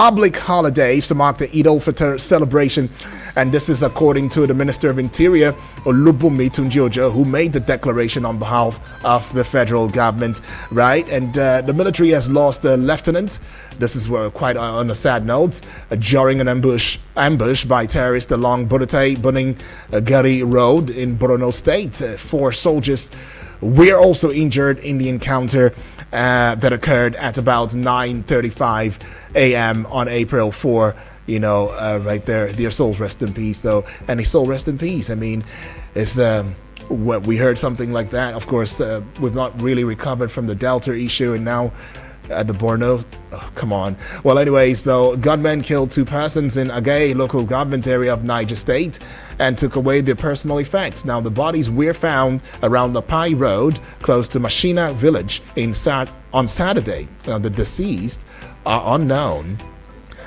public holidays to mark the Eid al-Fitr celebration. And this is according to the Minister of Interior, Olubunmi Tunji-Ojo, who made the declaration on behalf of the federal government, right? And the military has lost a lieutenant. This is quite on a sad note, during an ambush by terrorists along Buning Gari Road in Borno State. 4 soldiers were also injured in the encounter that occurred at about 9:35 a.m. on April 4. Right there, their souls rest in peace, though. Any soul rest in peace. I mean, it's what we heard something like that. Of course, we've not really recovered from the Delta issue, and now at the Borno. Oh, come on. Well, anyways, though, gunmen killed 2 persons in Agay local government area of Niger State and took away their personal effects. Now, the bodies were found around the Pai Road, close to Mashina village on Saturday. Now, the deceased are unknown,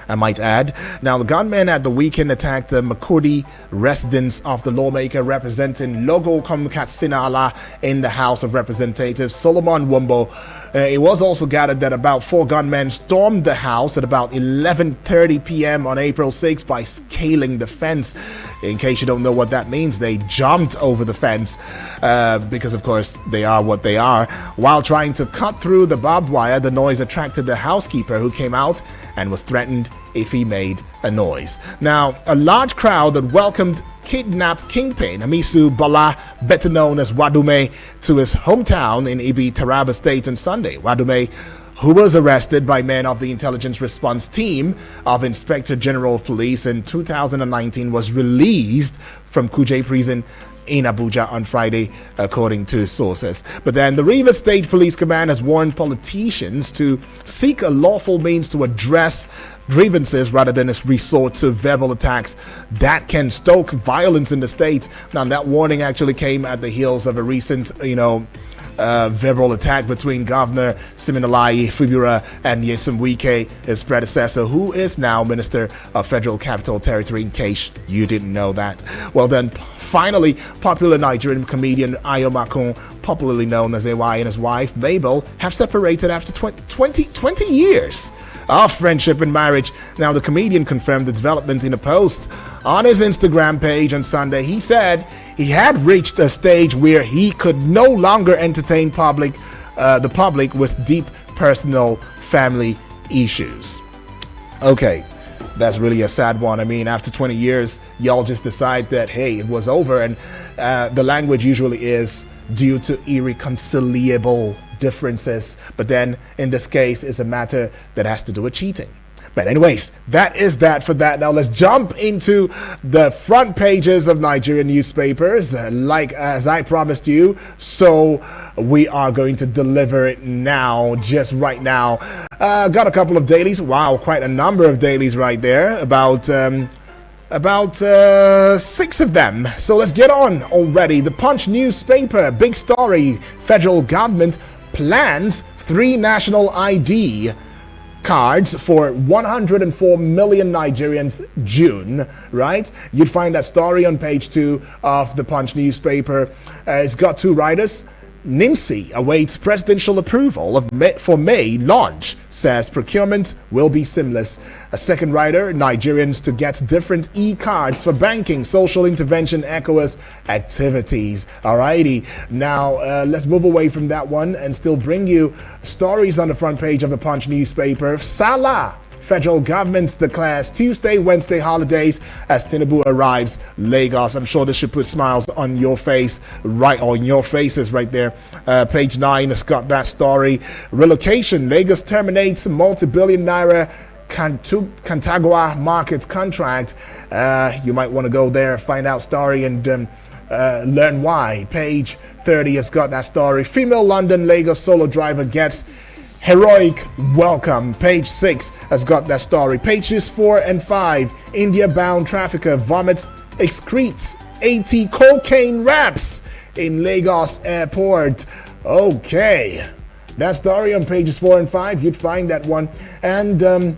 I might add. Now, the gunmen at the weekend attacked the Makodi residence of the lawmaker representing Logo Komkatsinala in the House of Representatives, Solomon Wombo. It was also gathered that about 4 gunmen stormed the house at about 11:30 p.m. on April 6 by scaling the fence. In case you don't know what that means, they jumped over the fence because, of course, they are what they are. While trying to cut through the barbed wire, the noise attracted the housekeeper, who came out and was threatened if he made a noise. Now, a large crowd that welcomed kidnapped kingpin Hamisu Bala, better known as Wadume, to his hometown in Ibi, Taraba State on Sunday. Wadume, who was arrested by men of the intelligence response team of Inspector General of Police in 2019, was released from Kuje prison in Abuja on Friday, according to sources. But then the Rivers State Police Command has warned politicians to seek a lawful means to address grievances rather than resort to verbal attacks that can stoke violence in the state. Now, that warning actually came at the heels of a recent, verbal attack between Governor Siminalayi Fubura and Nyesom Wike, his predecessor, who is now Minister of Federal Capital Territory, in case you didn't know that. Well, then, finally, popular Nigerian comedian Ayo Makun, popularly known as AY, and his wife Mabel have separated after 20 years of friendship and marriage. Now, the comedian confirmed the development in a post on his Instagram page on Sunday. He said he had reached a stage where he could no longer entertain the public with deep personal family issues. Okay, that's really a sad one. I mean, after 20 years, y'all just decide that, hey, it was over. And the language usually is due to irreconcilable differences. But then in this case, it's a matter that has to do with cheating. But anyways, that is that for that. Now let's jump into the front pages of Nigerian newspapers, like as I promised you. So we are going to deliver it now, just right now. Got a couple of dailies. Wow, quite a number of dailies right there. About 6 of them. So let's get on already. The Punch newspaper, big story. Federal government plans 3 national ID cards for 104 million Nigerians June, right? You'd find that story on page 2 of the Punch newspaper. It's got 2 writers. NIMSI awaits presidential approval for May launch, says procurement will be seamless. A second writer, Nigerians to get different e-cards for banking, social intervention, ECOWAS activities. Alrighty, now let's move away from that one and still bring you stories on the front page of the Punch newspaper. Salah. Federal government declares Tuesday, Wednesday holidays as Tinubu arrives Lagos. I'm sure this should put smiles on your face, right on your faces right there. Page 9 has got that story. Relocation. Lagos terminates multi-billion naira Cantagua market contract. You might want to go there, find out story and learn why. Page 30 has got that story. Female London Lagos solo driver gets heroic welcome. Page 6 has got that story. Pages 4 and 5. India-bound trafficker vomits, excretes 80 cocaine wraps in Lagos airport. Okay, that story on pages 4 and 5. You'd find that one. And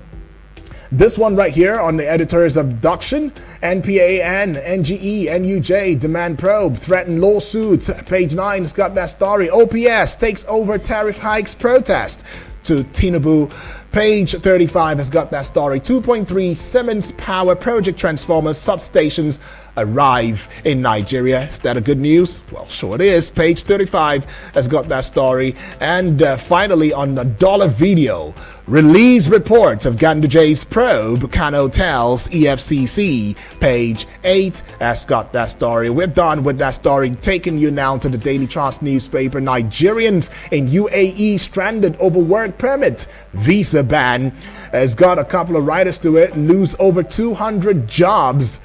this one right here on the editor's abduction. NPA and NGE, NUJ demand probe, threaten lawsuits. Page 9 has got that story. OPS takes over tariff hikes protest to Tinubu. Page 35 has got that story. 2.3 Siemens Power Project transformers substations arrive in Nigeria. Is that a good news? Well, sure it is. Page 35 has got that story. And finally, on the dollar video, release reports of Ganduj's probe, Kano tells EFCC. Page 8 has got that story. We're done with that story. Taking you now to the Daily Trust newspaper. Nigerians in UAE stranded over work permit. Visa ban has got a couple of writers to it. Lose over 200 jobs.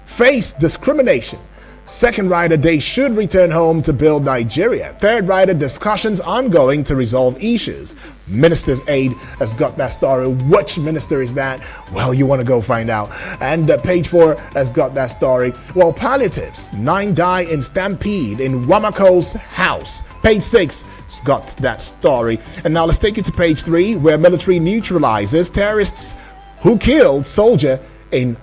Face discrimination. Second writer, they should return home to build Nigeria. Third writer, discussions ongoing to resolve issues. Minister's aide has got that story. Which minister is that? Well, you want to go find out. And page 4 has got that story. Well, palliatives, 9 die in stampede in Wamako's house. Page 6 has got that story. And now let's take you to page 3, where military neutralizes terrorists who killed soldier in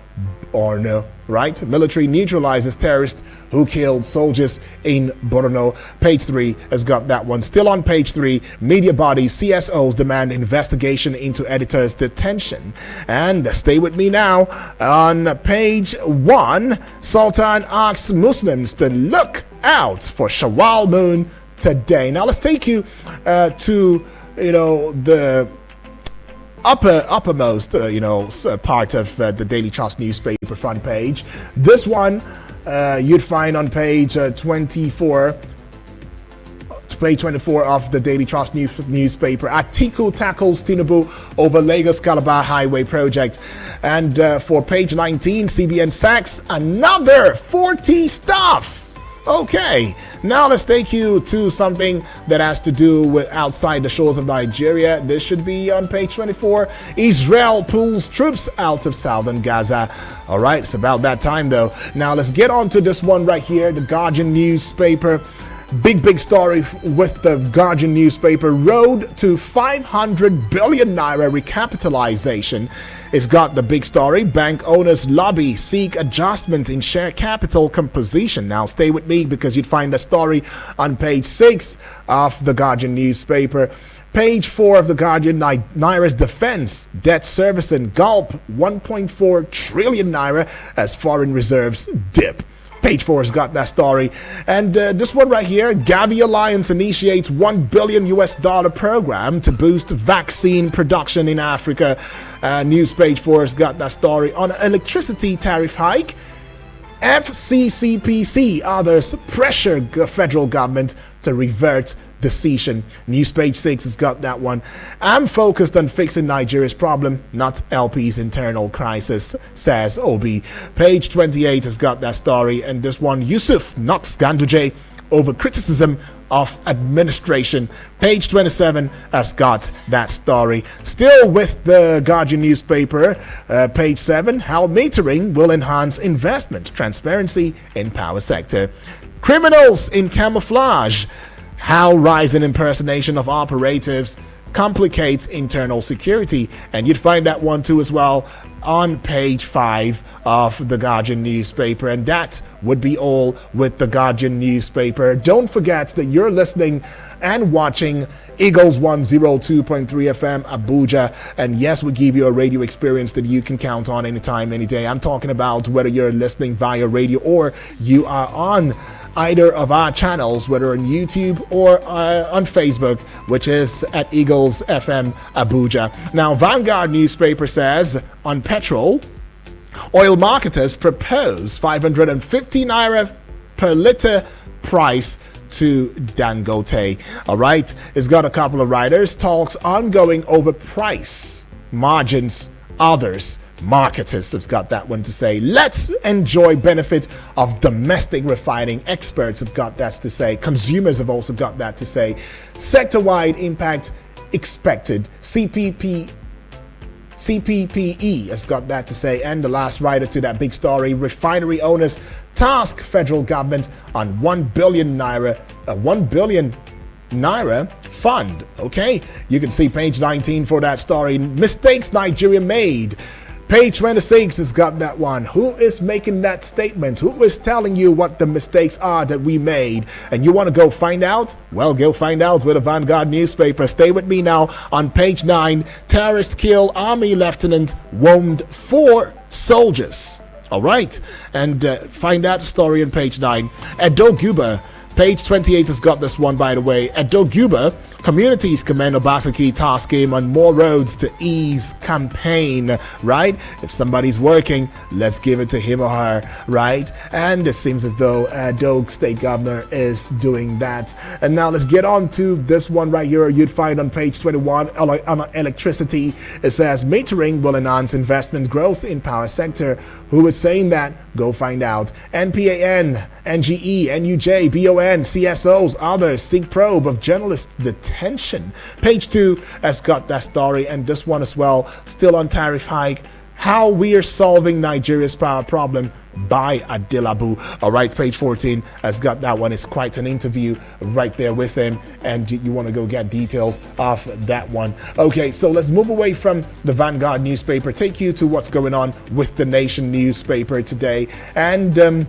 Borno. Right? Military neutralizes terrorists who killed soldiers in Borno. Page 3 has got that one. Still on page 3, media bodies, CSOs demand investigation into editor's detention. And stay with me now. On page 1, Sultan asks Muslims to look out for Shawwal moon today. Now let's take you to, the uppermost part of the Daily Trust newspaper front page. This one you'd find on page 24 of the Daily Trust newspaper. Atiku tackles Tinubu over Lagos Calabar Highway project. And for page 19, CBN sacks another 40 staff. Okay, now let's take you to something that has to do with outside the shores of Nigeria. This should be on page 24. Israel pulls troops out of southern Gaza. All right, it's about that time though. Now let's get on to this one right here, the Guardian newspaper. Big story with the Guardian newspaper. Road to 500 billion naira recapitalization. It's got the big story. Bank owners lobby seek adjustment in share capital composition. Now stay with me because you'd find the story on page 6 of the Guardian newspaper. Page 4 of the Guardian, Naira's defense, debt servicing gulp 1.4 trillion naira as foreign reserves dip. Page 4 has got that story. And this one right here, Gavi Alliance initiates $1 billion program to boost vaccine production in Africa. News page 4 has got that story. On electricity tariff hike, FCCPC others pressure federal government to revert decision. News page 6 has got that one. I'm focused on fixing Nigeria's problem, not LP's internal crisis, says Obi. Page 28 has got that story. And this one, Yusuf knocks Ganduje over criticism of administration. Page 27 has got that story. Still with the Guardian newspaper, page 7, how metering will enhance investment transparency in power sector. Criminals in camouflage, how rising impersonation of operatives complicates internal security. And you'd find that one too as well on page 5 of the Guardian newspaper. And that would be all with the Guardian newspaper. Don't forget that you're listening and watching Eagles 102.3 FM Abuja. And yes, we give you a radio experience that you can count on anytime, any day. I'm talking about whether you're listening via radio or you are on either of our channels, whether on YouTube or on Facebook, which is at Eagles FM Abuja. Now, Vanguard newspaper says on petrol, oil marketers propose 550 naira per litre price to Dangote. All right, it's got a couple of writers. Talks ongoing over price, margins, others. Marketers have got that one to say. Let's enjoy benefit of domestic refining. Experts have got that to say. Consumers have also got that to say. Sector-wide impact expected. CPPE has got that to say. And the last writer to that big story, refinery owners task federal government on 1 billion naira fund. Okay, you can see page 19 for that story. Mistakes Nigeria made. Page 26 has got that one. Who is making that statement? Who is telling you what the mistakes are that we made? And you want to go find out? Well, go find out with a Vanguard newspaper. Stay with me now. On page 9, terrorist kill Army lieutenant, wound 4 soldiers. All right. And find that story on page 9. Edo Guba. Page 28 has got this one, by the way. Edo Guba, communities commend Obaseki task him on more roads to ease campaign, right? If somebody's working, let's give it to him or her, right? And it seems as though Edo State Governor is doing that. And now let's get on to this one right here. You'd find on page 21 on electricity. It says metering will enhance investment growth in power sector. Who is saying that? Go find out. NPAN, NGE, NUJ, BON, CSOs, others seek probe of journalist detention. Page 2 has got that story, and this one as well, still on tariff hike. How we are solving Nigeria's power problem by Adilabu. All right, page 14 has got that one. It's quite an interview right there with him, and you want to go get details of that one. Okay, so let's move away from the Vanguard newspaper, take you to what's going on with the Nation newspaper today. And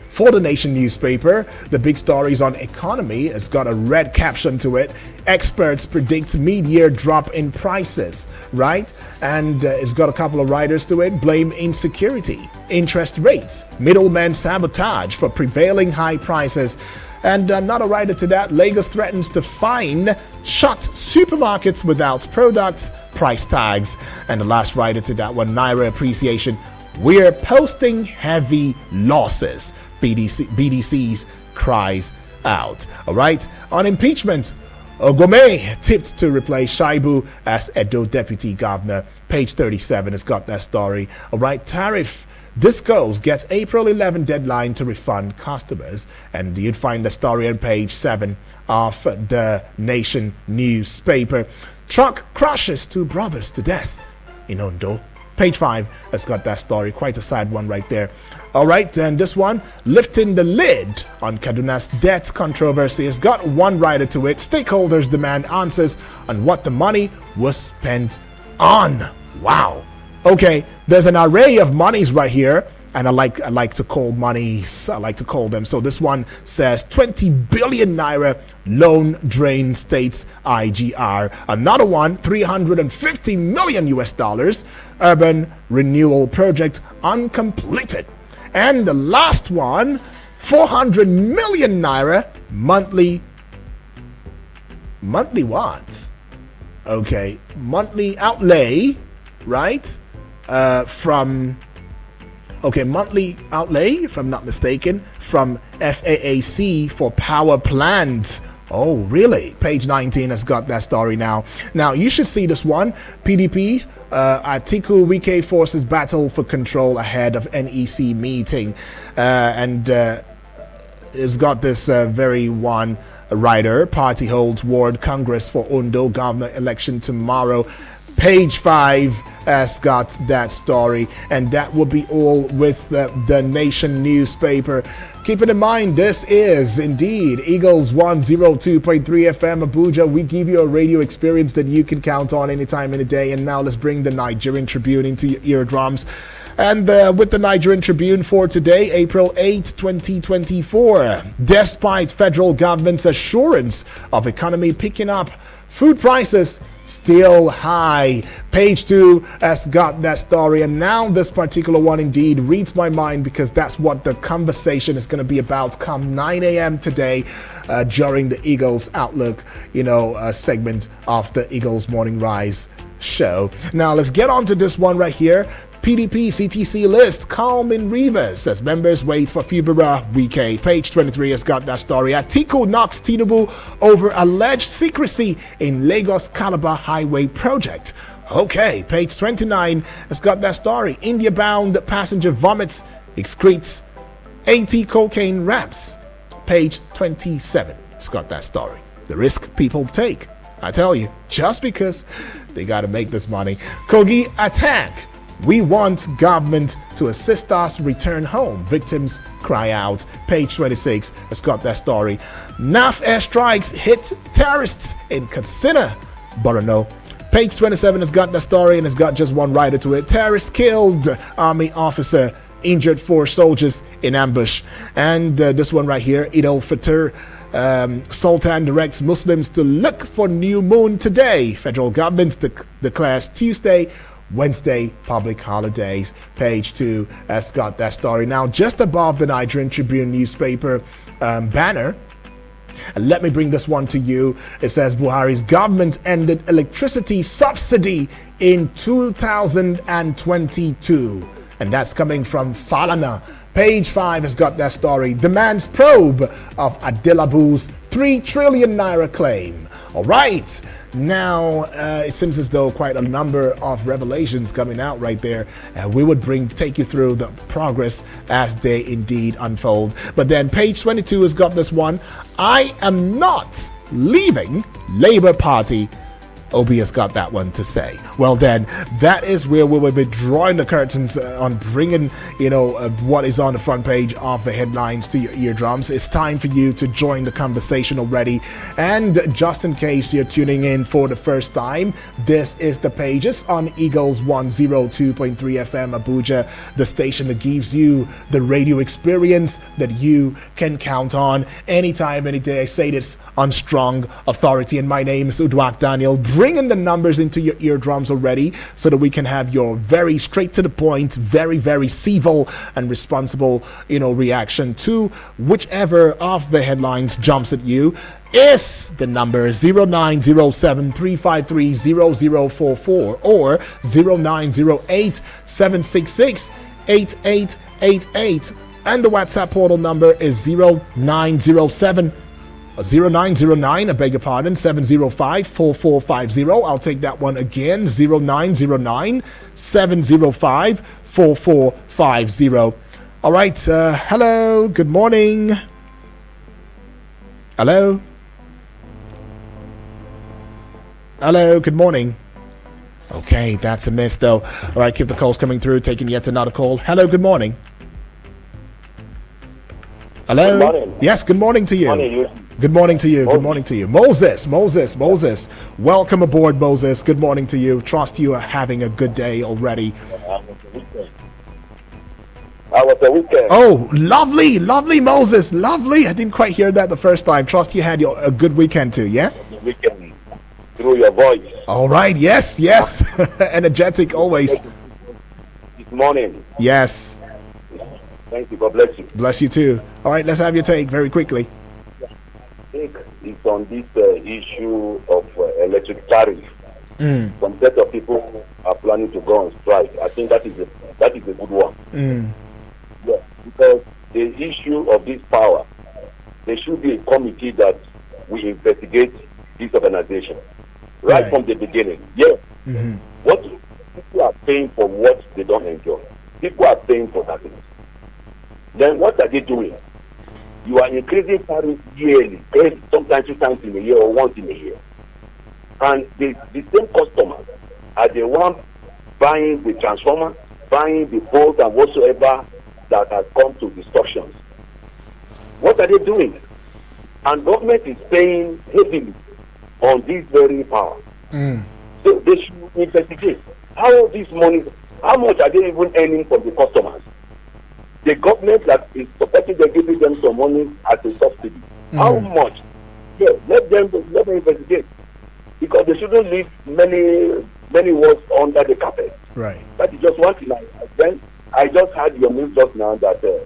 for the Nation newspaper, the big stories on economy has got a red caption to it. Experts predict mid-year drop in prices, right? And it's got a couple of writers to it. Blame insecurity, interest rates, middlemen sabotage for prevailing high prices. And another writer to that, Lagos threatens to fine shut supermarkets without products, price tags. And the last writer to that one, Naira appreciation. We're posting heavy losses. BDCs cries out. All right. On impeachment, Ogome tipped to replace Shaibu as Edo deputy governor. Page 37 has got that story. All right. Tariff Discos gets April 11 deadline to refund customers. And you'd find the story on page 7 of the Nation newspaper. Truck crushes 2 brothers to death in Ondo. Page 5 has got that story. Quite a sad one right there. All right, and this one, lifting the lid on Kaduna's debt controversy, has got one writer to it. Stakeholders demand answers on what the money was spent on. Wow. Okay, there's an array of monies right here, and I like to call monies. I like to call them. So this one says 20 billion naira loan drain states IGR. Another one, 350 million US dollars urban renewal project uncompleted. And the last one, 400 million naira monthly what? Okay, monthly outlay, right? Monthly outlay, if I'm not mistaken, from FAAC for power plants. Oh, really? Page 19 has got that story now. Now, you should see this one. PDP, Atiku Wike forces battle for control ahead of NEC meeting. And it's got this very one writer. Party holds Ward Congress for Ondo governor election tomorrow. Page 5 has got that story, and that will be all with the Nation newspaper. Keep it in mind, this is indeed Eagles 102.3 FM Abuja. We give you a radio experience that you can count on anytime, any day. And now let's bring the Nigerian Tribune into your eardrums. And with the Nigerian Tribune for today, April 8, 2024. Despite federal government's assurance of economy picking up, food prices still high. Page 2 has got that story, and now this particular one indeed reads my mind, because that's what the conversation is going to be about come 9 a.m. today during the Eagles Outlook, segment of the Eagles Morning Rise show. Now let's get on to this one right here. PDP CTC list calm in Rivers as members wait for Fubara Wike. Page 23 has got that story. Atiku knocks Tinubu over alleged secrecy in Lagos Calabar Highway project. Okay, page 29 has got that story. India-bound passenger vomits, excretes 80 cocaine wraps. Page 27 has got that story. The risk people take, I tell you, just because they got to make this money. Kogi attack. We want government to assist us return home. Victims cry out. Page 26 has got that story. NAF airstrikes hit terrorists in Katsina, Borno. Page 27 has got the story and it's got just one writer to it. Terrorist killed army officer, injured 4 soldiers in ambush. And this one right here, Eid al-Fitr. Sultan directs Muslims to look for new moon today. Federal government declares Tuesday, Wednesday public holidays. Page 2 has got that story. Now, just above the Nigerian Tribune newspaper banner, and let me bring this one to you. It says Buhari's government ended electricity subsidy in 2022. And that's coming from Falana. Page 5 has got that story. Demands probe of Adelabu's 3 trillion naira claim. All right. Now, it seems as though quite a number of revelations coming out right there. We would take you through the progress as they indeed unfold. But then page 22 has got this one. I am not leaving Labour Party. Obi has got that one to say. Well then, that is where we will be drawing the curtains on bringing, what is on the front page of the headlines to your eardrums. It's time for you to join the conversation already. And just in case you're tuning in for the first time, this is the pages on Eagles 102.3 FM Abuja, the station that gives you the radio experience that you can count on anytime, any day. I say this on strong authority, and my name is Udwak Daniel. Bringing the numbers into your eardrums already so that we can have your very straight to the point, very, very civil and responsible, reaction to whichever of the headlines jumps at you. Is the number 0907-353-0044 or 0908-766-8888, and the WhatsApp portal number is 0909, I beg your pardon, 705-4450. I'll take that one again, 0909-705-4450. All right, hello, good morning. Hello? Hello, good morning. Okay, that's a miss though. All right, keep the calls coming through, taking yet another call. Hello, good morning. Hello? Good morning. Yes, good morning to you. Good morning to you. Good morning to you. Moses. Welcome aboard, Moses. Good morning to you. Trust you are having a good day already. How was the weekend? Oh, lovely, Moses. Lovely. I didn't quite hear that the first time. Trust you had a good weekend too, yeah? The weekend, through your voice. All right. Yes. Energetic always. This morning. Yes. Thank you. God bless you. Bless you too. All right. Let's have your take very quickly. I think it's on this issue of electric tariff. Some set of people are planning to go on strike. I think that is a good one. Yeah, because the issue of this power, there should be a committee that will investigate this organization right from the beginning. Yes. What people are paying for what they don't enjoy. People are paying for that. Then what are they doing? You are increasing tariffs yearly, sometimes 2 times in a year or once in a year. And the same customers are the ones buying the transformer, buying the bolts and whatsoever that has come to destructions. What are they doing? And government is paying heavily on this very power. So they should investigate how this money, how much are they even earning from the customers? The government that is supporting them, giving them some money as a subsidy. How much? Yeah, let them investigate. Because they shouldn't leave many words under the carpet. Right. That is just one thing. Then I just had your news just now that the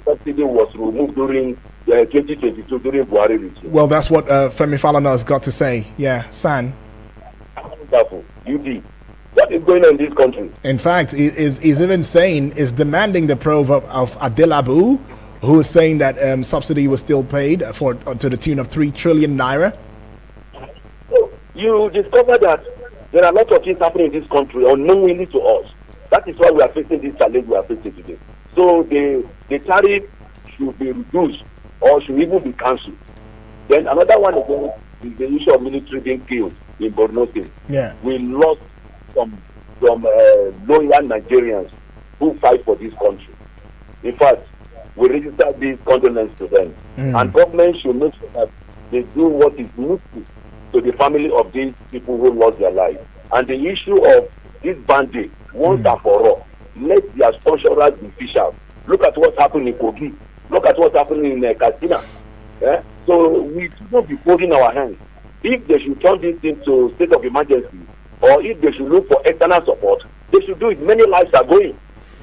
subsidy was removed during 2022 during Buhari regime. Well, that's what Femi Falana has got to say. Yeah, San. Wonderful. UD. What is going on in this country? In fact, is even saying, is demanding the probe of Adelabu, who is saying that subsidy was still paid to the tune of 3 trillion naira. You discover that there are a lot of things happening in this country unknowingly to us. That is why we are facing this challenge we are facing today. So the tariff should be reduced or should even be cancelled. Then another one again is the issue of military being killed in Borno State. Yeah. We lost some loyal Nigerians who fight for this country. In fact, we registered these condolences to them. And government should make sure that they do what is needful to the family of these people who lost their lives. And the issue of this bandit, once and for all, let their sponsorers be officials. Look at what's happening in Kogi. Look at what's happening in Katsina. So we should not be folding our hands. If they should turn this into state of emergency, or if they should look for external support, they should do it. Many lives are going.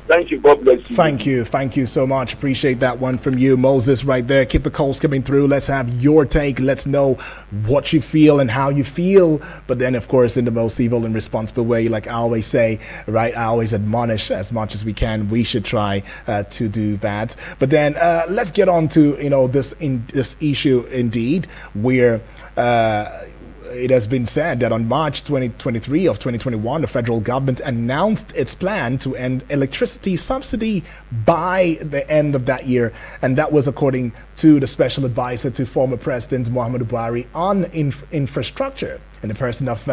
Thank you. God bless you. Thank you so much. Appreciate that one from you, Moses, right there. Keep the calls coming through. Let's have your take. Let's know what you feel and how you feel. But then, of course, in the most civil and responsible way, like I always say, right? I always admonish as much as we can. We should try to do that. But then let's get on to, this issue indeed, where it has been said that on March 2023 of 2021, the federal government announced its plan to end electricity subsidy by the end of that year. And that was according to the special advisor to former President Muhammadu Buhari on infrastructure, in the person of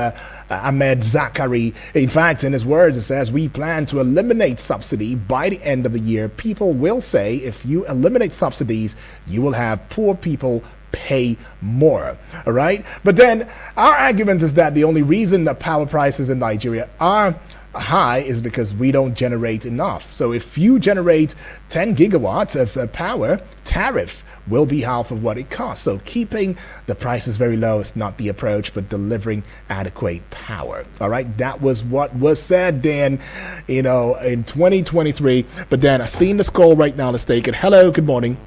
Ahmed Zakari. In fact, in his words, it says, "We plan to eliminate subsidy by the end of the year. People will say if you eliminate subsidies, you will have poor people pay more." All right. But then our argument is that the only reason that power prices in Nigeria are high is because we don't generate enough. So if you generate 10 gigawatts of power, tariff will be half of what it costs. So keeping the prices very low is not the approach, but delivering adequate power. All right. That was what was said then, in 2023. But then I seen this call right now. Let's take it. Hello. Good morning.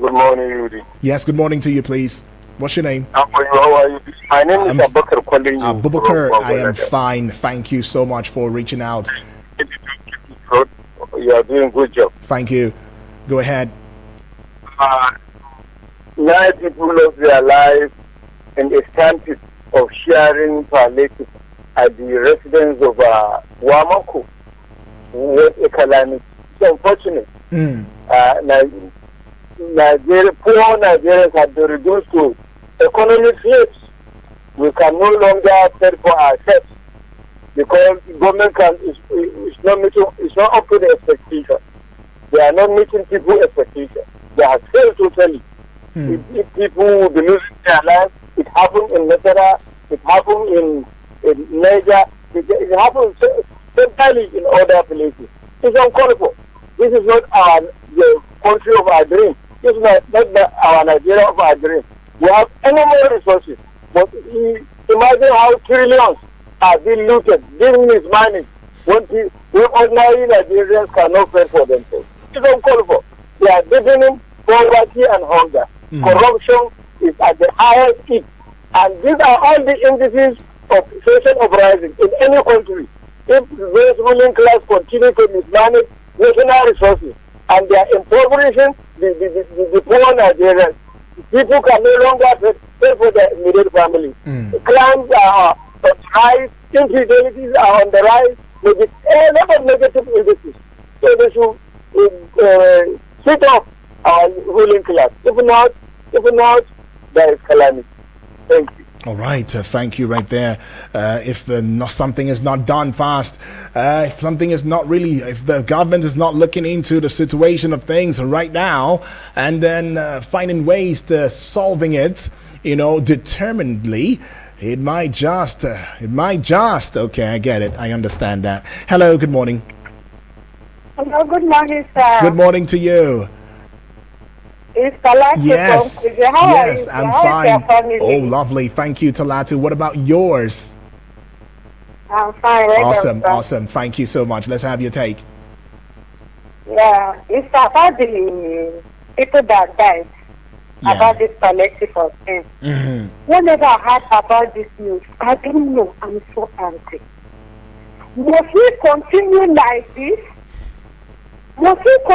Good morning, Rudy. Yes, good morning to you, please. What's your name? How are you? My name is Abubakar calling you. Abubakar, I am fine. Thank you so much for reaching out. You are doing a good job. Thank you. Go ahead. 9 people lost their lives in a stampede of sharing palliative at the residence of Wamako. What a calamity. It's unfortunate. Poor Nigerians have been reduced to economic slaves. We can no longer fend for ourselves because the government is not up to the expectation. They are not meeting people's expectations. They have failed totally. If people will be losing their lives, it happened in Nasara, it happened in Niger, it happened centrally in other places. It's uncalled for. This is not the country of our dream. This is not our Nigeria of our dream. We have enormous resources, but imagine how trillions are being looted, being mismanaged, when ordinary Nigerians cannot fend for themselves. It's uncalled for. They are deepening poverty and hunger. Corruption is at the highest peak. And these are all the indices of social uprising in any country. If those ruling class continue to mismanage national resources and they are impoverishing the poor Nigerians, people can no longer pay for their immediate family. Crimes are on the rise, infidelities are on the rise, a lot of negative indices. So they should sit off our ruling class. If not, there is calamity. Thank you. All right, thank you right there. If something is not done fast, if the government is not looking into the situation of things right now and then finding ways to solving it, determinedly, it might just, okay, I get it. I understand that. Hello, good morning. Hello, good morning, sir. Good morning to you. It's Talatu. Yes, I'm fine. Oh, lovely. Thank you, Talatu. What about yours? I'm fine. Awesome. Thank you so much. Let's have your take. Yeah, it's about the people that died, about this collective of things. Whenever I heard about this news, I don't know, I'm so angry. Must we continue like this? Collective.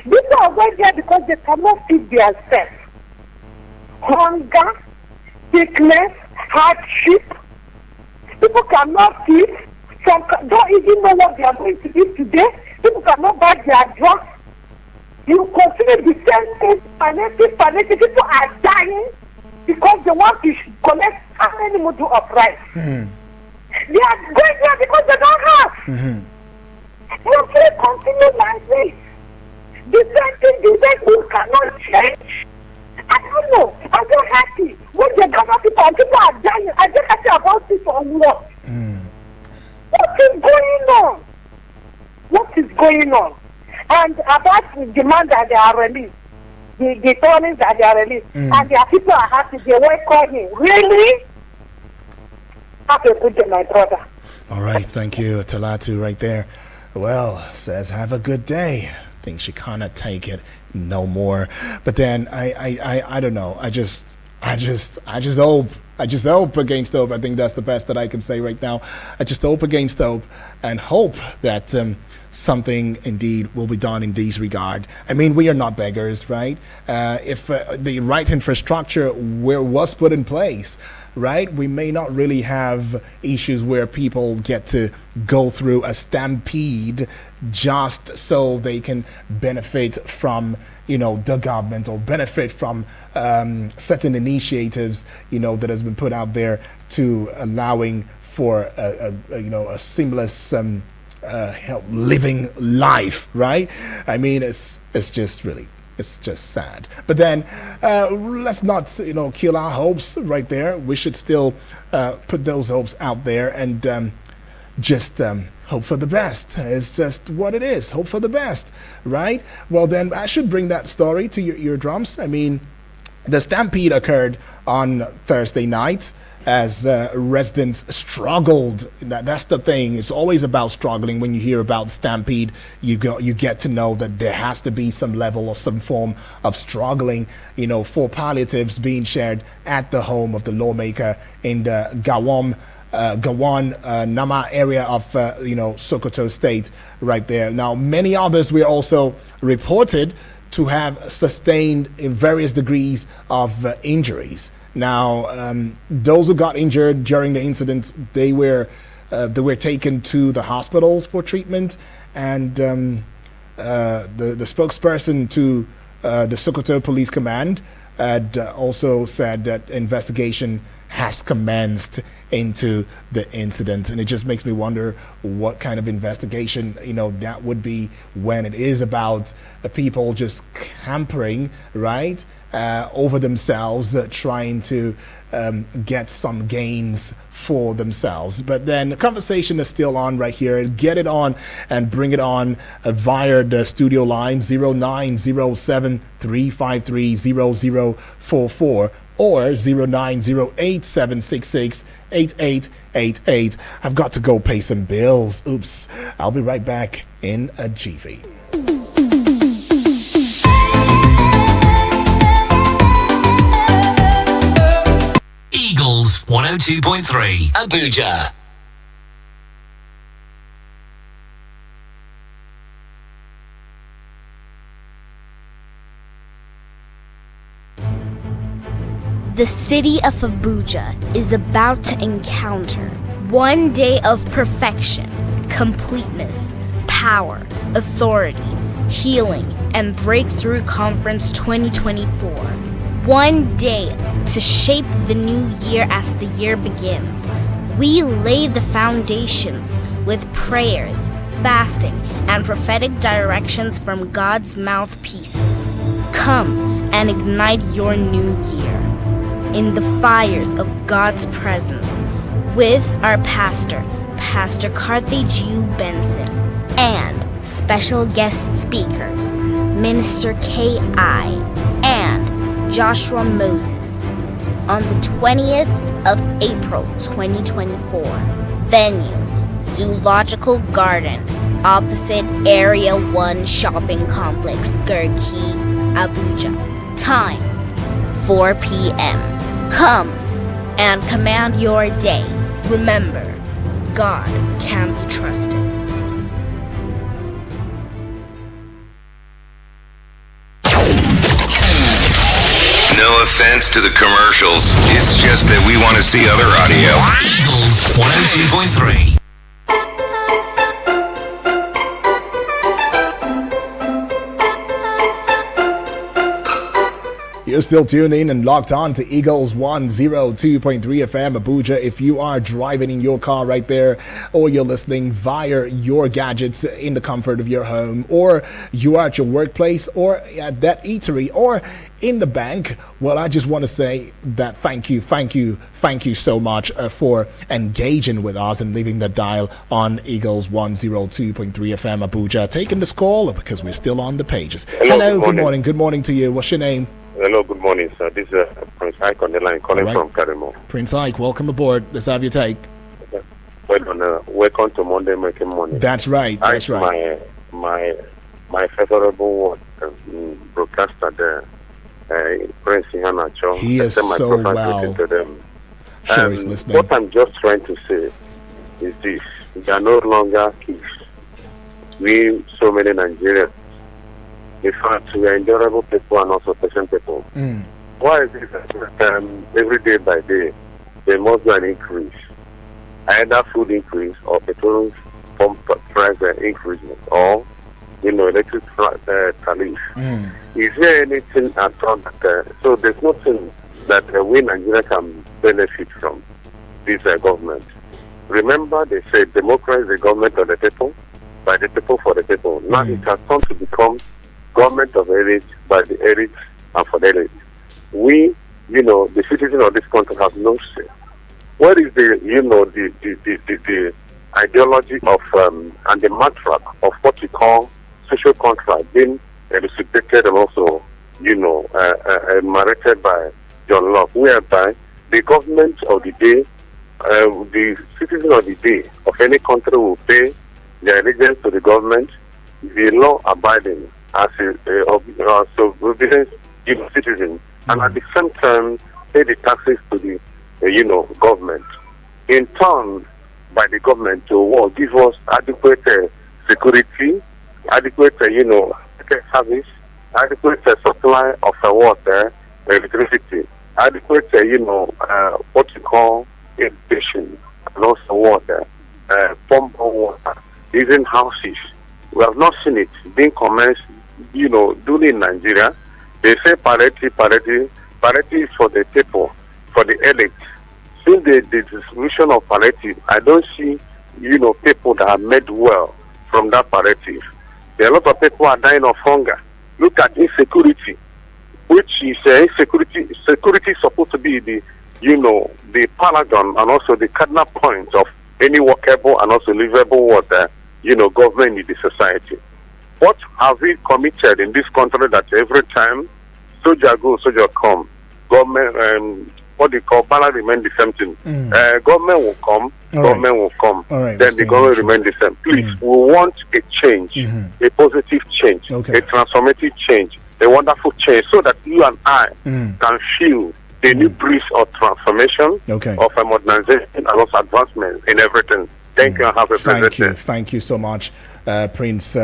People are going there because they cannot feed themselves. Hunger, sickness, hardship. People cannot feed. Some don't even know what they are going to eat today. People cannot buy their drugs. You consider the same thing. Palliative. People are dying because they want to collect how many module of rice. They are going there because they don't have. You can't continue like this. The same thing cannot change. I don't know. I'm not happy. When the Ghana people are dying, I just happy about it or what? What is going on? What is going on? And about the demand that they are released, the tournaments that they are released, and their people are happy, they welcome him. Really? Have a good day, my brother. All right, thank you, Talatu, right there. Well, says have a good day. Think she cannot take it no more. But then I don't know. I just hope. I just hope against hope. I think that's the best that I can say right now. I just hope against hope and hope that something indeed will be done in this regard. I mean, we are not beggars, right? If the right infrastructure was put in place, right, we may not really have issues where people get to go through a stampede just so they can benefit from, the government or benefit from certain initiatives, that has been put out there to allowing for a seamless living life, right? I mean, it's just sad. But then let's not kill our hopes right there. We should still put those hopes out there and just hope for the best. It's just what it is. Hope for the best, right? Well, then I should bring that story to your eardrums. I mean, the stampede occurred on Thursday night as residents struggled. That's the thing. It's always about struggling. When you hear about stampede, you get to know that there has to be some level or some form of struggling, for palliatives being shared at the home of the lawmaker in the Gawan Nama area of Sokoto State right there. Now, many others were also reported to have sustained in various degrees of injuries. Now, those who got injured during the incident, they were taken to the hospitals for treatment, and the spokesperson to the Sokoto Police Command had also said that investigation has commenced into the incident, and it just makes me wonder what kind of investigation that would be when it is about people just campering, right, over themselves, trying to get some gains for themselves. But then the conversation is still on right here. Get it on and bring it on via the studio line 0907 353 0044 or 0908-766-8888. I've got to go pay some bills. Oops. I'll be right back in a jiffy. Eagles 102.3 Abuja. The city of Abuja is about to encounter one day of perfection, completeness, power, authority, healing, and Breakthrough Conference 2024. One day to shape the new year as the year begins. We lay the foundations with prayers, fasting, and prophetic directions from God's mouthpieces. Come and ignite your new year in the fires of God's presence with our pastor, Pastor Karthejiu Benson, and special guest speakers, Minister K.I. and Joshua Moses, on the 20th of April 2024. Venue, Zoological Garden, opposite Area 1 Shopping Complex, Garki, Abuja. Time, 4 p.m. Come and command your day. Remember, God can be trusted. No offense to the commercials. It's just that we want to see other audio. Eagles 102.3. You're still tuning in and locked on to Eagles 102.3 FM Abuja. If you are driving in your car right there, or you're listening via your gadgets in the comfort of your home, or you are at your workplace, or at that eatery, or in the bank, well, I just want to say that thank you so much for engaging with us and leaving the dial on Eagles 102.3 FM Abuja. Taking this call because we're still on the pages. Hello, good morning. Good morning to you. What's your name? Hello, good morning, sir. This is Prince Ike on the line calling from Karimo. Prince Ike, welcome aboard. Let's have your take. Welcome to Monday Making Money. That's right. That's right. My favorable broadcaster there, Prince Ihanacho. He is so well. To them. Sure, he's listening. What I'm just trying to say is this: we are no longer kids. We, so many Nigerians, in fact, we are endurable people and also patient people. Why is it that every day by day there must be an increase, either food increase or petrol pump price increasement, or electric tariff? Is there anything at all that so there's nothing that we Nigeria can benefit from this government? Remember, they say democracy is the government of the people, by the people, for the people. Now it has come to become government of elite, by the elite and for the elite. We, the citizens of this country have no say. What is the ideology of and the mantra of what we call social contract being elucidated and also, narrated by John Locke, whereby the government of the day, the citizens of the day of any country will pay their allegiance to the government, the law-abiding as obedient citizen, and at the same time pay the taxes to the government. In turn, by the government to give us adequate security, adequate service, adequate supply of water, electricity, adequate what you call education, and also water, pump water, even houses. We have not seen it being commenced, doing in Nigeria. They say parity is for the people, for the elite. Since the distribution of palliative, I don't see, people that have made well from that palliative. There are a lot of people who are dying of hunger. Look at insecurity, which is insecurity. Security is supposed to be the paragon and also the cardinal point of any workable and also livable water, government in the society. What have we committed in this country that every time soldier go, soldier come, government, what they call balance remain the same thing. Government will come, government will come, then the government remain the same. Please, we want a change, a positive change, a transformative change, a wonderful change, so that you and I can feel the new breeze of transformation, of a modernization, and also advancement in everything. Thank you and have a blessed day. Thank you so much, Prince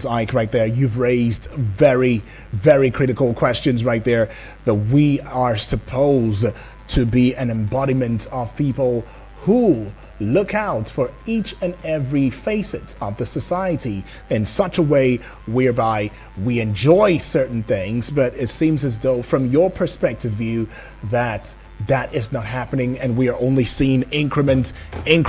Ike, right there. You've raised very, very critical questions right there, that we are supposed to be an embodiment of people who look out for each and every facet of the society in such a way whereby we enjoy certain things, but it seems as though from your perspective view that is not happening, and we are only seeing increment here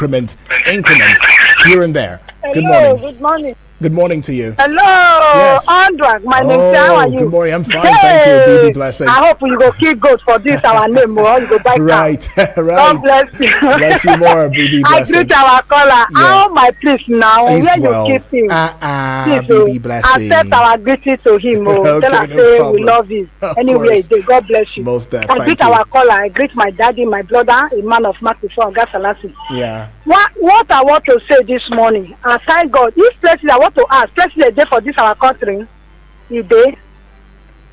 and there. Hello, good morning. Good morning to you. Hello, yes. Andra. My name is How are you? Good morning. I'm fine. Thank you. BB blessing. I hope you go keep good for this our name. Or you go back right. God bless you. Bless you more, BB blessing. I greet our caller. How my place now? Where you keep him? BB blessing. Accept our greeting to him. Okay, tell us no we love you. Anyway, God bless you. Most I greet our caller. I greet my daddy, my brother, a man of Mark before God Salasi. Yeah. What I want to say this morning, I thank God. If president, I want to ask, president day for this our country, he day.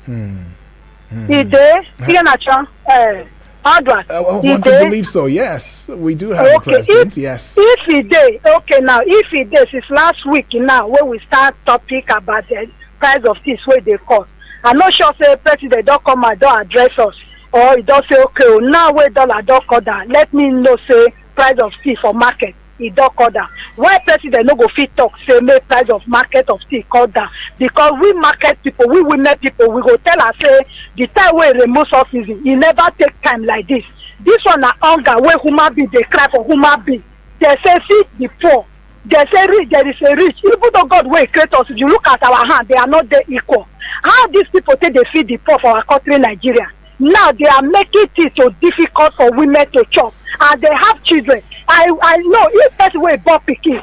He day. Here natural. I want to believe so. Yes, we do have a president. Yes. If he day, now if he day, since last week now when we start topic about the price of this way they cost. I'm not sure say president don't come and don't address us, or he don't say okay now we dollar don't cut down. Let me know say price of tea for market e don come down. Why president no go fit talk say make price of market of tea come down? Because we market people, we women people, we go tell her say the time wey remove office, e never take time like this. This one na hunger wey human being dey cry for human being. They say feed the poor. They say rich, there is a rich. Even though God will create us, if you look at our hand, they are not there equal. How these people say they feed the poor for our country, Nigeria? Now they are making it so difficult for women to chop, and they have children. I know if person wey born pikin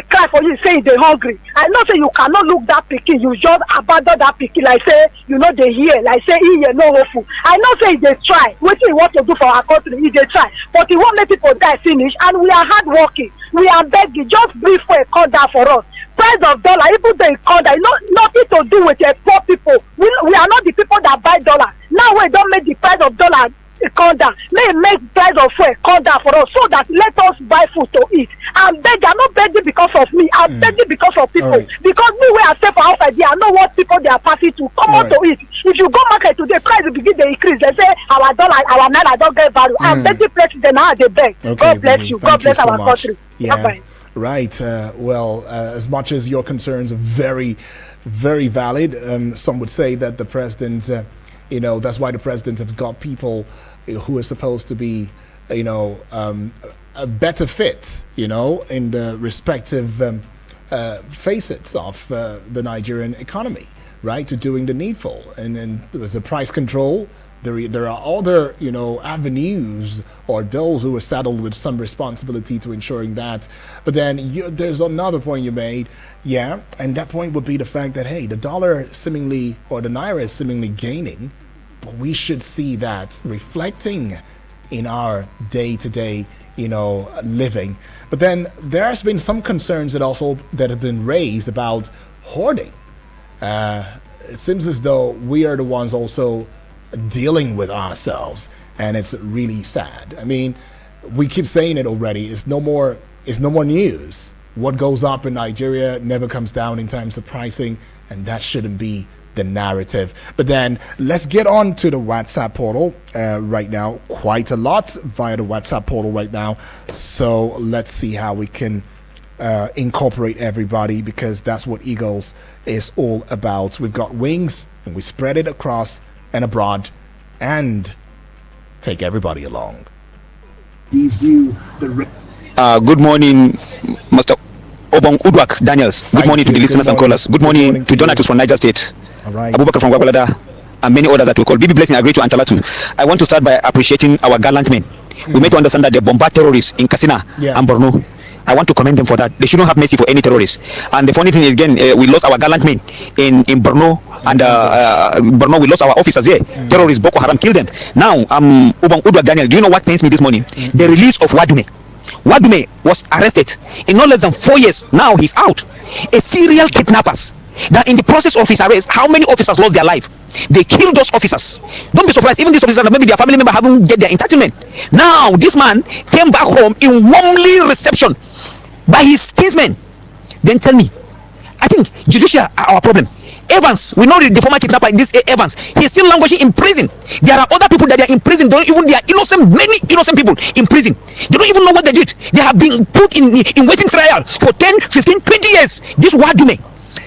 cry for you say they hungry. I know say you cannot look that pikin, you just abandon that pikin like say you know they hear, like say he hear no hopeful. I know say they try. Wetin he want to do for our country, he dey try, but he won't make people die finish, and we are hard working. We are begging, just brief for a call down for us. Price of dollar, even though it call down, nothing to do with the poor people. We are not the people that buy dollar. Now we don't make the price of dollar come down. Make price of fuel come down for us, so that let us buy food to eat. I'm not begging because of me. I'm begging because of people. Right. Because me where I stay for outside there, I know what people they are passing to come out to eat. If you go market today, price will begin to increase. They say our dollar, our naira don't get value. I'm begging president now they beg. Okay, God bless you. God bless our country. Yeah. Bye-bye. Right. As much as your concerns are very, very valid, some would say that the president, that's why the president has got people who are supposed to be, a better fit, in the respective facets of the Nigerian economy, right, to doing the needful. And then there was the price control. There are other, avenues, or those who are saddled with some responsibility to ensuring that. But then there's another point you made, and that point would be the fact that, hey, the dollar seemingly, or the naira is seemingly gaining, but we should see that reflecting in our day-to-day, living. But then there's been some concerns that have been raised about hoarding. It seems as though we are the ones also dealing with ourselves, and it's really sad. I mean, we keep saying it already. It's no more news. What goes up in Nigeria never comes down in terms of pricing, and that shouldn't be the narrative. But then let's get on to the WhatsApp portal right now. Quite a lot via the WhatsApp portal right now. So let's see how we can incorporate everybody, because that's what Eagles is all about. We've got wings, and we spread it across and abroad, and take everybody along. Gives you the good morning, Mr. Obong Udwak Daniels. Good morning to the listeners and callers. Good morning to Donatus from Niger State. All right. Abubakar from Gwagwalada, and many others that we call. Bibi Blessing, agree to Antalatu. I want to start by appreciating our gallant men. We need to understand that they bombard terrorists in Katsina and Borno. I want to commend them for that. They shouldn't have mercy for any terrorists. And the funny thing is, again, we lost our gallant men in Borno, and Borno, we lost our officers here. Terrorists, Boko Haram, killed them. Now, Ubang Udwa Daniel, do you know what pains me this morning? The release of Wadume. Wadume was arrested in no less than 4 years. Now he's out. A serial kidnappers. That in the process of his arrest, how many officers lost their life? They killed those officers. Don't be surprised, even these officers, maybe their family member haven't get their entitlement. Now this man came back home in warmly reception by his kinsmen. Then tell me, I think judicial are our problem. Evans, we know the former kidnapper, this Evans, he's still languishing in prison. There are other people that are in prison, they are innocent, many innocent people in prison. They don't even know what they did. They have been put in waiting trial for 10, 15, 20 years. This Wadume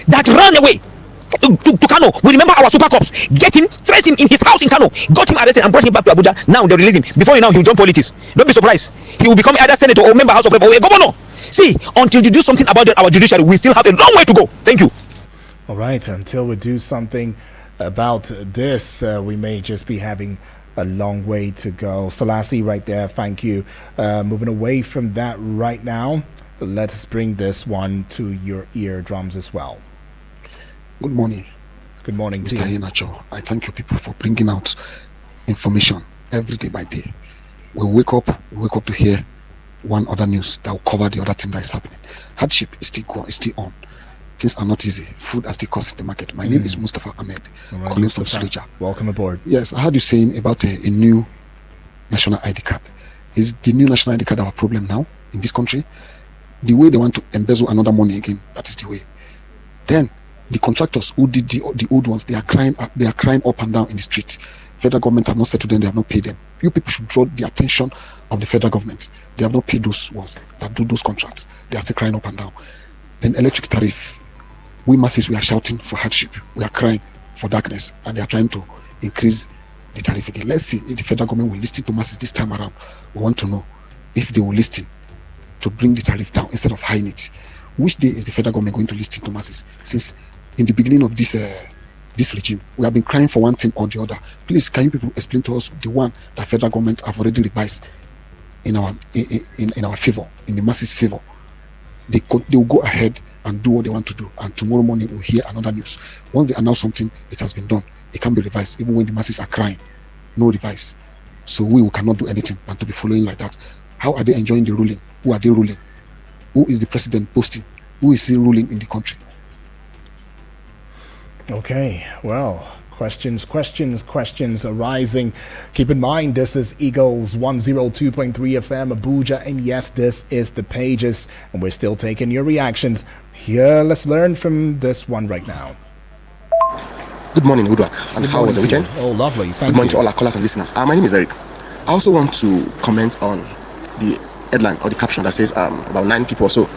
that ran away to Kano, we remember our super cops get him, trace him in his house in Kano, got him arrested and brought him back to Abuja. Now they release him. Before you know, he'll join politics. Don't be surprised. He will become either senator or member House of Rep or a governor. See, until you do something about our judiciary, we still have a long way to go. Thank you. All right, until we do something about this, we may just be having a long way to go. Selassie right there, thank you. Moving away from that right now, let's bring this one to your eardrums as well. Good morning. Good morning, Mr. Henacho. I thank you people for bringing out information every day by day. We wake up to hear one other news that will cover the other thing that is happening. Hardship is still on. Things are not easy. Food are still costing the market. My name is Mustafa Ahmed, calling from Suleja. Welcome aboard. Yes, I heard you saying about a new national ID card. Is the new national ID card our problem now in this country? The way they want to embezzle another money again, that is the way. Then the contractors who did the old ones, they are crying up and down in the street Federal government have not settled them, they have not paid them. You people should draw the attention of the federal government. They have not paid those ones that do those contracts. They are still crying up and down. Then electric tariff. We masses, we are shouting for hardship. We are crying for darkness, and they are trying to increase the tariff again. Let's see if the federal government will listen to masses this time around. We want to know if they will listen to bring the tariff down instead of highing it. Which day is the federal government going to listen to masses? Since in the beginning of this regime, we have been crying for one thing or the other. Please, can you people explain to us the one that federal government have already revised in our favor, in the masses' favor? They will go ahead and do what they want to do, and tomorrow morning we'll hear another news. Once they announce something, it has been done. It can be revised, even when the masses are crying. No revise. So we cannot do anything than to be following like that. How are they enjoying the ruling? Who are they ruling? Who is the president posting? Who is he ruling in the country? Okay, well, questions arising. Keep in mind, this is Eagles 102.3 FM Abuja, and yes, this is the pages, and we're still taking your reactions. Here, let's learn from this one right now. Good morning, Udwak. And how was the weekend? Oh, lovely. Thank you. Good morning to all our callers and listeners. My name is Eric. I also want to comment on the headline or the caption that says about 9 people or so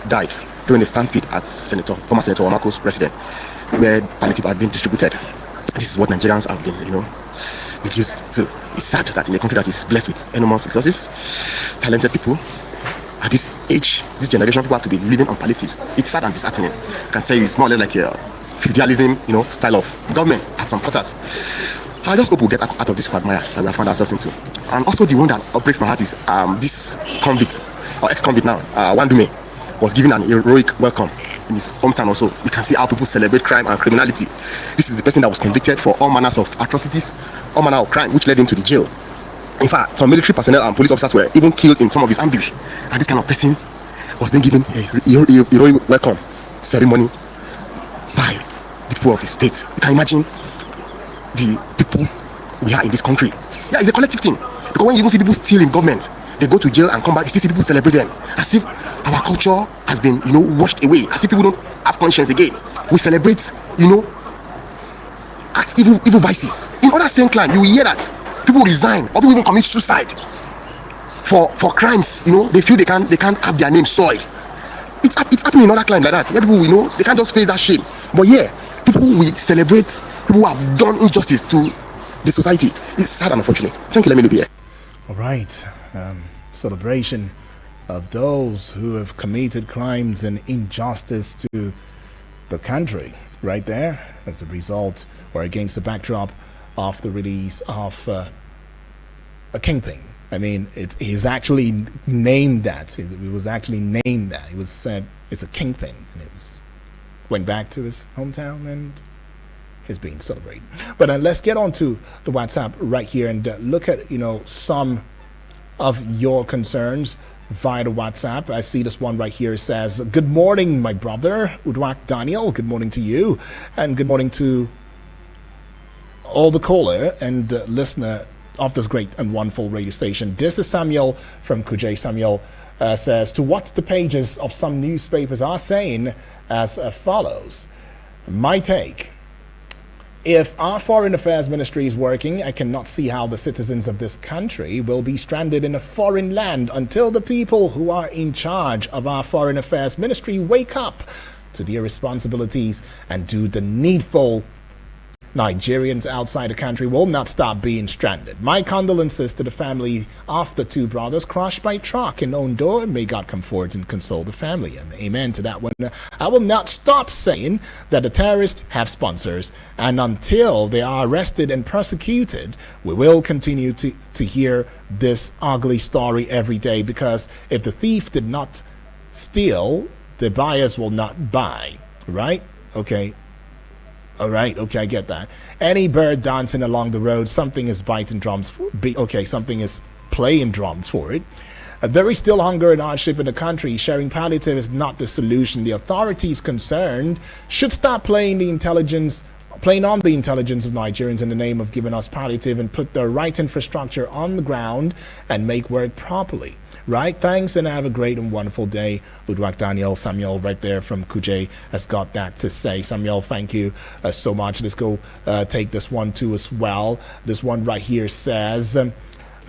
died during a stampede at former Senator Wamako's residence, where palliative had been distributed. This is what Nigerians have been, reduced to. It's sad that in a country that is blessed with enormous resources, talented people, at this age, this generation, people have to be living on palliatives. It's sad and disheartening. I can tell you, it's more or less like a feudalism, style of government at some quarters. I just hope we'll get out of this quagmire that we have found ourselves into. And also the one that breaks my heart is this convict, or ex-convict now, Wandume, was given an heroic welcome in his hometown also. You can see how people celebrate crime and criminality. This is the person that was convicted for all manners of atrocities, all manner of crime, which led him to the jail. In fact, some military personnel and police officers were even killed in some of his ambush. And this kind of person was then given a heroic welcome ceremony by the people of his state. You can imagine the people we are in this country. Yeah, it's a collective thing. Because when you even see people steal in government, they go to jail and come back, you still see people celebrate them. As if our culture has been, washed away. As if people don't have conscience again. We celebrate, acts, evil vices. In other same clan, you will hear that people resign or people even commit suicide for crimes. They feel they can't have their name soiled. It's happening in other clan like that. Where people, they can't just face that shame. But yeah, people we celebrate, people who have done injustice to the society. It's sad and unfortunate. Thank you. Let me leave here. All right. Celebration of those who have committed crimes and injustice to the country right there as a result or against the backdrop of the release of a kingpin. I mean, he's actually named that. It was actually named that. It was said it's a kingpin, and it went back to his hometown and is being celebrated. But let's get on to the WhatsApp right here and look at some of your concerns via the WhatsApp. I see this one right here. It says, good morning, my brother, Udwak Daniel. Good morning to you. And good morning to all the caller and listener of this great and wonderful radio station. This is Samuel from Kuje. Samuel says, to what the pages of some newspapers are saying as follows. My take. If our foreign affairs ministry is working, I cannot see how the citizens of this country will be stranded in a foreign land until the people who are in charge of our foreign affairs ministry wake up to their responsibilities and do the needful. Nigerians outside the country will not stop being stranded. My condolences to the family of the 2 brothers crushed by truck in Ondo, and may God comfort and console the family. And amen to that one. I will not stop saying that the terrorists have sponsors, and until they are arrested and persecuted, we will continue to hear this ugly story every day, because if the thief did not steal, the buyers will not buy, right? Okay. All right, okay, I get that. Any bird dancing along the road, something is biting drums. Something is playing drums for it. There is still hunger and hardship in the country. Sharing palliative is not the solution. The authorities concerned should stop playing on the intelligence of Nigerians in the name of giving us palliative and put the right infrastructure on the ground and make work properly. right? Thanks, and have a great and wonderful day. Udwak Daniel Samuel right there from Kuje has got that to say. Samuel, thank you so much. Let's go take this one too as well. This one right here says,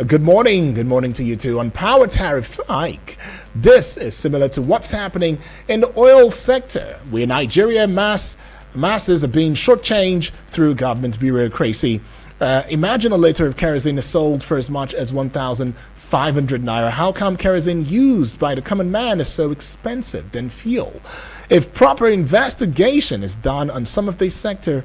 good morning to you too. On power tariff hike, this is similar to what's happening in the oil sector, where Nigeria masses are being shortchanged through government bureaucracy. Imagine a liter of kerosene is sold for as much as 1,500 naira. How come kerosene used by the common man is so expensive than fuel? If proper investigation is done on some of this sector,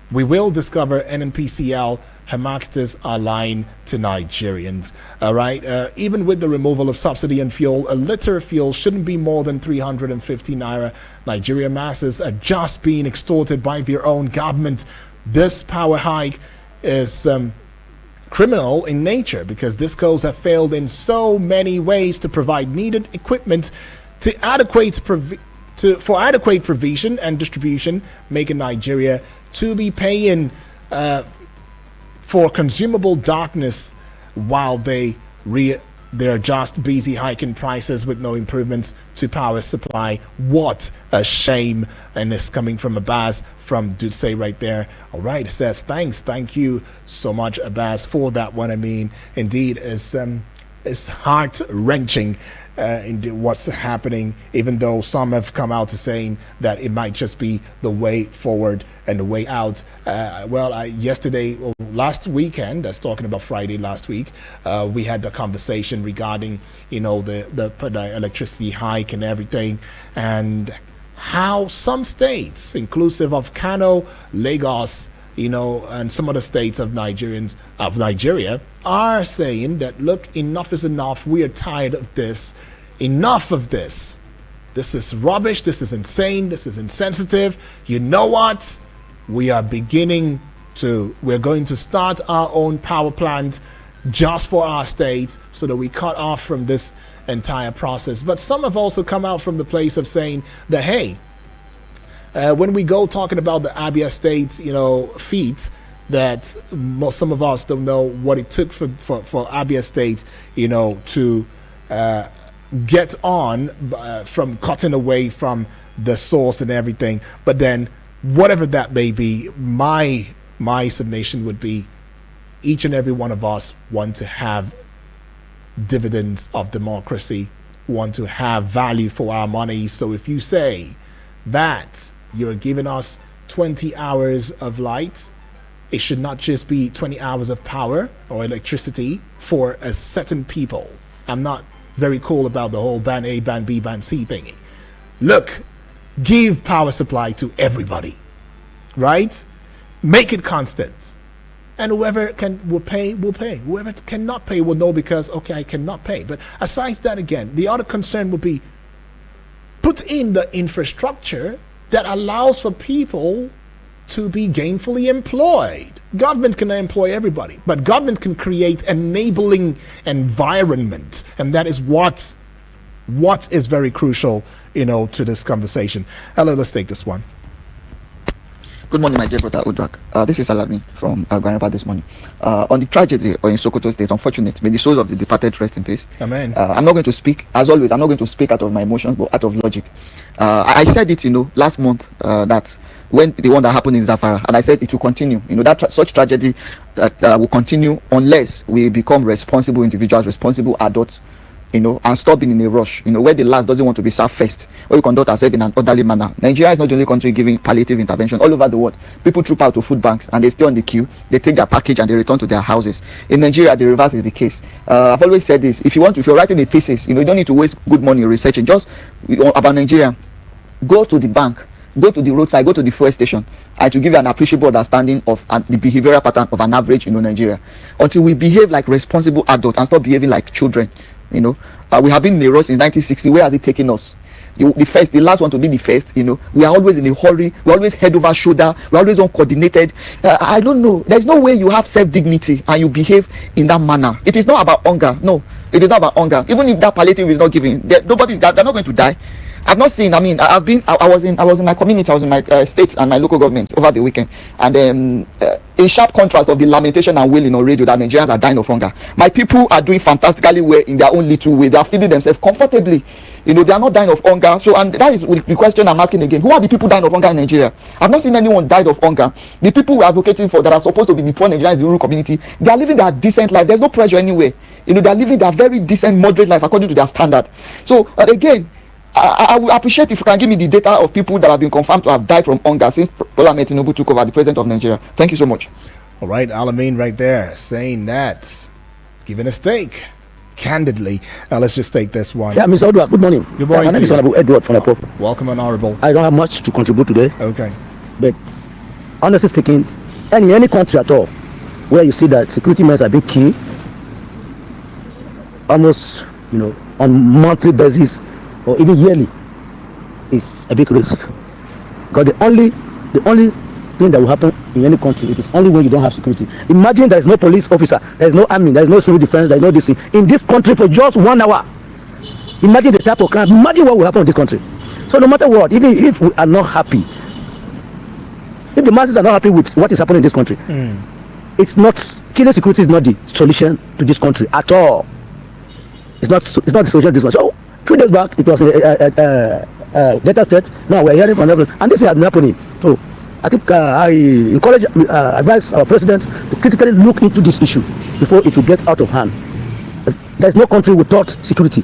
we will discover NNPCL Hamaktas are lying to Nigerians. All right. Even with the removal of subsidy on fuel, a liter of fuel shouldn't be more than 350 naira. Nigeria masses are just being extorted by their own government. This power hike is criminal in nature because discos have failed in so many ways to provide needed equipment for adequate provision and distribution, making Nigeria to be paying for consumable darkness while they're just busy hiking prices with no improvements to power supply. What a shame. And it's coming from Abbas from Dutse right there. All right, it says thank you so much, Abbas, for that one. I mean, indeed, it's heart-wrenching what's happening, even though some have come out to saying that it might just be the way forward and the way out. Last weekend, that's talking about Friday last week, we had the conversation regarding, the electricity hike and everything, and how some states, inclusive of Kano, Lagos, and some other states of Nigeria are saying that, look, enough is enough. We are tired of this. Enough of this. This is rubbish. This is insane. This is insensitive. You know what? We're going to start our own power plant just for our state so that we cut off from this entire process. But some have also come out from the place of saying that, hey, when we go talking about the Abia State, feat, that some of us don't know what it took for Abia State, to get on from cutting away from the source and everything. But then, whatever that may be, my submission would be, each and every one of us want to have dividends of democracy, want to have value for our money. So if you say that you're giving us 20 hours of light, it should not just be 20 hours of power or electricity for a certain people. I'm not very cool about the whole ban A, ban B, ban C thingy. Look, give power supply to everybody, right? Make it constant. And whoever will pay, will pay. Whoever cannot pay will know because, okay, I cannot pay. But aside that, again, the other concern would be put in the infrastructure that allows for people to be gainfully employed. Government can employ everybody, but government can create enabling environment, and that is what is very crucial, to this conversation. Hello, let's take this one. Good morning, my dear brother Udrak. This is Alami from Granapa this morning. On the tragedy in Sokoto State, unfortunate, may the souls of the departed rest in peace. Amen. I'm not going to speak, as always, I'm not going to speak out of my emotions, but out of logic. I said it, last month, that when the one that happened in Zafara, and I said it will continue. That such tragedy will continue unless we become responsible individuals, responsible adults, and stop being in a rush, where the last doesn't want to be served first, where we conduct ourselves in an orderly manner. Nigeria is not the only country giving palliative intervention. All over the world, people troop out to food banks and they stay on the queue, they take their package and they return to their houses. In Nigeria, the reverse is the case. I've always said this: if you're writing a thesis, you don't need to waste good money researching just about Nigeria. Go to the bank, go to the roadside, go to the fuel station, and to give you an appreciable understanding of the behavioral pattern of an average, Nigeria. Until we behave like responsible adults and stop behaving like children. We have been in a rush since 1960. Where has it taken us? The last one to be the first. We are always in a hurry. We're always head over shoulder. We're always uncoordinated. I don't know. There's no way you have self-dignity and you behave in that manner. It is not about hunger. No, it is not about hunger. Even if that palliative is not given, they're not going to die. I've not seen. I mean, I was in my community. I was in my state and my local government over the weekend, and in sharp contrast of the lamentation and wailing on radio that Nigerians are dying of hunger, my people are doing fantastically well in their own little way. They are feeding themselves comfortably. They are not dying of hunger. So, and that is the question I'm asking again: who are the people dying of hunger in Nigeria? I've not seen anyone died of hunger. The people we are advocating for that are supposed to be the poor Nigerians in the rural community, they are living their decent life. There's no pressure anywhere. They are living their very decent, moderate life according to their standard. So, again, I would appreciate if you can give me the data of people that have been confirmed to have died from hunger since Bola Ahmed Tinubu took over, the president of Nigeria. Thank you so much. All right, Alamin right there saying that, giving a stake, candidly. Now let's just take this one. Yeah, Mr. Odwa, good morning. Good morning. My name is Honorable Edward from Lepo. Welcome, Honorable. I don't have much to contribute today. Okay. But honestly speaking, any country at all where you see that security measures are being key, almost on monthly basis or even yearly, is a big risk. Because the only thing that will happen in any country, it is only when you don't have security. Imagine there is no police officer, there is no army, there is no civil defense, there is no this thing in this country for just 1 hour. Imagine the type of crime. Imagine what will happen in this country. So no matter what, even if we are not happy, if the masses are not happy with what is happening in this country, it's not, killing security is not the solution to this country at all. It's not the solution to this country. So 3 days back, it was a Delta State. Now we're hearing from everyone, and this is happening. So I think I advise our president to critically look into this issue before it will get out of hand. There's no country without security.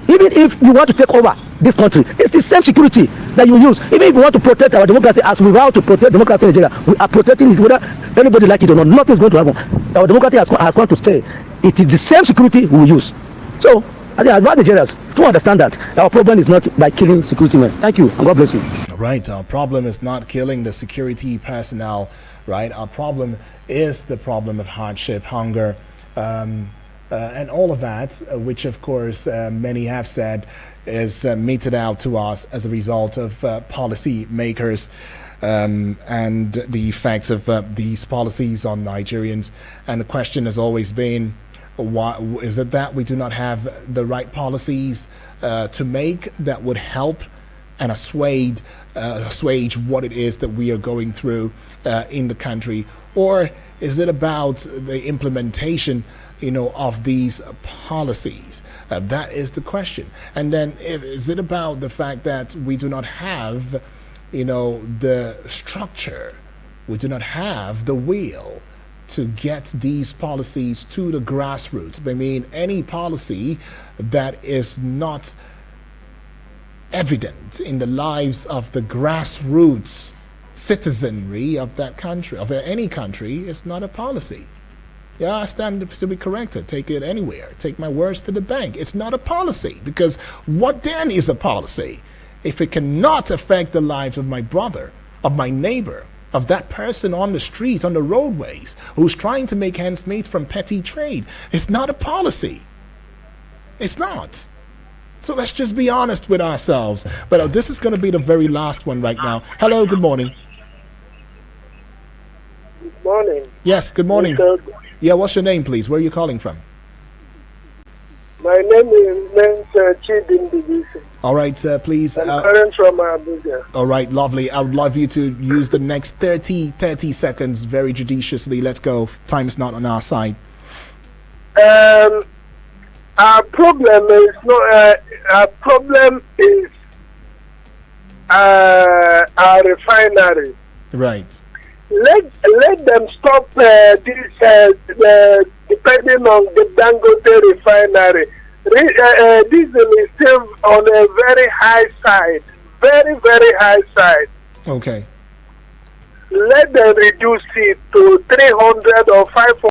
Even if you want to take over this country, it's the same security that you use. Even if you want to protect our democracy, as we vow to protect democracy in Nigeria, we are protecting it whether anybody like it or not. Nothing is going to happen. Our democracy has come to stay. It is the same security we will use. So I advise Nigerians to understand that our problem is not by killing security men. Thank you, and God bless you. Right, our problem is not killing the security personnel, right? Our problem is the problem of hardship, hunger, and all of that, which of course many have said is meted out to us as a result of policy makers and the effects of these policies on Nigerians. And the question has always been, why is it that we do not have the right policies to make that would help and assuage what it is that we are going through in the country? Or is it about the implementation of these policies? That is the question. And then is it about the fact that we do not have the structure, we do not have the will to get these policies to the grassroots? I mean, any policy that is not evident in the lives of the grassroots citizenry of that country, of any country, is not a policy. Yeah, I stand to be corrected. Take it anywhere. Take my words to the bank. It's not a policy, because what then is a policy if it cannot affect the lives of my brother, of my neighbor, of that person on the street, on the roadways, who's trying to make ends meet from petty trade? It's not a policy. It's not. So let's just be honest with ourselves. But this is going to be the very last one right now. Hello, good morning. Good morning. Yes, good morning. Yeah, what's your name, please? Where are you calling from? My name is Chidin Bibisi. All right, please. I'm calling from Abuja. All right, lovely. I would love you to use the next 30 seconds very judiciously. Let's go. Time is not on our side. Our problem is not. Our problem is our refinery. Right. Let them stop this depending on the Dangote refinery. Diesel is still on a very high side, very, very high side. Okay. Let them reduce it to 300 or 500.